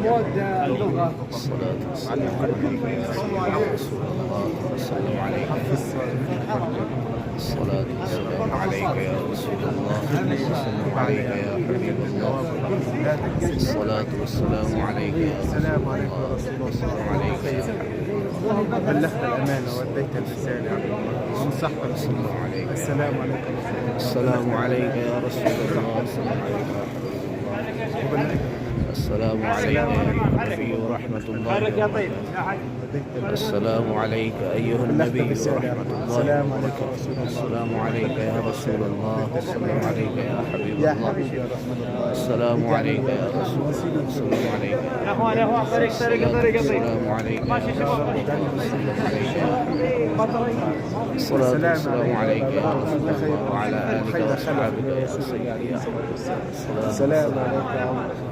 مود اللغة. الصلاة والسلام عليك يا رسول الله وسلم عليك. الصلاة والسلام عليك يا رسول الله وسلم عليك يا حبيب الله. الصلاة والسلام عليك يا رسول الله وسلم عليك يا حبيب الله. بلغت الأمانة وأديت الرسالة ونصحت السلام عليك. السلام عليكم. السلام عليك يا رسول الله وسلم عليك يا حبيب الله. السلام عليك يا نبي ورحمة الله وبركاته. السلام عليك أيها النبي ورحمة الله وبركاته. السلام عليك يا رسول الله السلام عليك يا حبيب الله. السلام عليك يا رسول الله السلام عليك يا أخوان السلام عليك يا رسول الله. الصلاة والسلام عليك يا رسول الله وعلى آلك وأصحابك يا سيدي يا حبيب الله. السلام عليكم.